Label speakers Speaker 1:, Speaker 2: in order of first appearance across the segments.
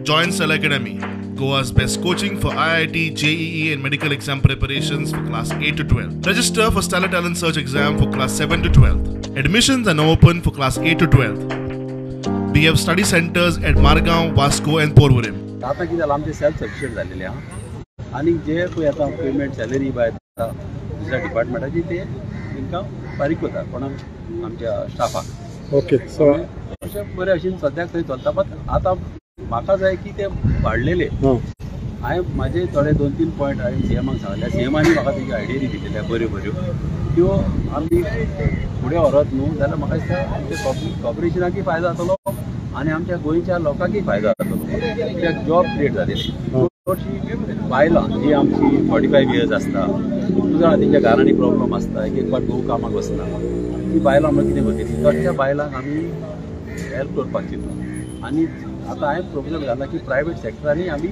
Speaker 1: Join Cell Academy, Goa's best coaching for IIT, JEE and medical exam preparations for class 8 to 12. Register for Stellar Talent Search exam for class 7 to 12. Admissions are now open for class 8 to 12. We have study centers at Margao, Vasco and Porvorim.
Speaker 2: आता कितें आमचे self sufficient जालेले आहा आनी जे पळय आतां payment salary bye दुसऱ्या डिपार्टमेंटाची ते तांकां फारीक करता कोणाक आमच्या स्टाफाक.
Speaker 3: ओके सो
Speaker 2: अशें बरे भशेन सद्याक थंय चलता. बट आतां म्हाका जाय की ते वाडलेले. हांवें म्हाजे थोडे 2-3 पॉयंट हांवें सीएमाक सांगले. सीएमानी म्हाका तेज्यो आयडिया दिलेल्या बऱ्यो बऱ्यो त्यो आमी फुडें व्हरत न्हू जाल्यार म्हाका दिसता आमच्या कॉर्पोरेशनाकूय फायदो जातलो आनी आमच्या गोंयच्या लोकांकूय फायदो जातलो. कित्याक जॉब क्रिएट जालेली. चडशीं बायलां जी आमची 45 इयर्स आसता तुका तेंच्या घरांनी प्रॉब्लम आसता एक फावट घोव कामाक वचना ती बायलां आमकां कितें करतली तशा बायलांक आमी हेल्प करपाक चिंतता. आनी आतां हांवें प्रोपोजल घाला की प्रायवेट सॅक्टरांनी आमी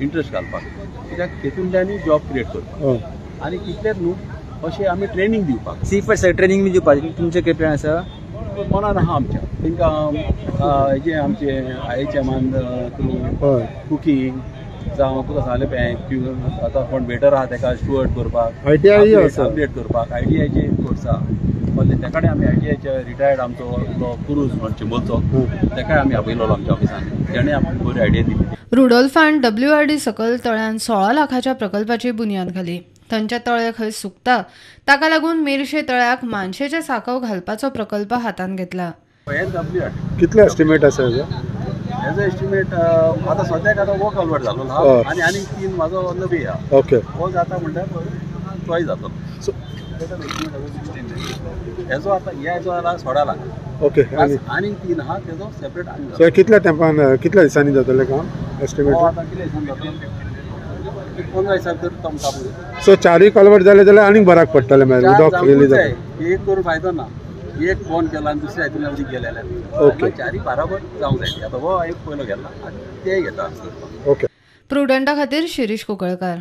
Speaker 2: इंट्रस्ट घालपाक कित्याक तेतूंतल्यानूय जॉब क्रिएट करपाक आनी तितलेंच न्हू अशें आमी ट्रेनींग दिवपाक.
Speaker 4: सी ट्रेनींग बी दिवपाची तुमचें कितें प्लॅन आसा?
Speaker 2: मनान आहा आमच्या तांकां हेजें आमचें IHM थ्रू कुकींग जावं तुका सांगलें पळय आतां कोण वेटर आहा ताका स्टुअर्ड करपाक अपडेट करपाक ITIचे कोर्स आहा. त्या कडेन आमी ITIचे रिटायर्ड आमचो पुरूश चिंबोलचो ताकाय आमी आपयलोलो आमच्या ऑफिसान. तेणें आमकां बरी आयडिया दिली.
Speaker 5: रुडोल्फान WRD सकल तळ्यान 16 लाखाच्या प्रकल्पाची बुनयाद घाली. थंयचे तळे खंय सुकता ताका लागून मेरशे तळ्याक मानशेचे सांकव घालपाचो प्रकल्प हातान घेतला.
Speaker 3: कितले एस्टिमेट आसा
Speaker 2: हेजो एस्टिमेट आतां सद्याक आतां वो कल्वर्ट जालो आनी आनी 3 म्हाजो नवी आहा.
Speaker 3: ओके
Speaker 2: हो जाता म्हणल्यार तोय जातलो. हेजो आतां हेजो जाला 16 लाख.
Speaker 3: ओके
Speaker 2: आनी 3 आहा तेजो सेपरेट आनी
Speaker 3: सो कितल्या तेंपान कितल्या दिसांनी जातलें काम एस्टिमेट?
Speaker 2: आतां कितें दिसान जातलो 15 दिसांक तर काम कापूं.
Speaker 3: सो 4 कल्वर्ट जाले जाल्यार आनीक बऱ्याक पडटलें मागीर उदक येयलें जाल्यार.
Speaker 2: एक करून फायदो ना. एक फोन केला आनी दुसऱ्या हितून उदीक गेले जाल्यार 4 बराबर जावंक जाय. आतां हो एक पयलो गेला आनी तेय घेता.
Speaker 3: ओके.
Speaker 5: प्रुडंटा खातीर शिरीश कुंकळकार.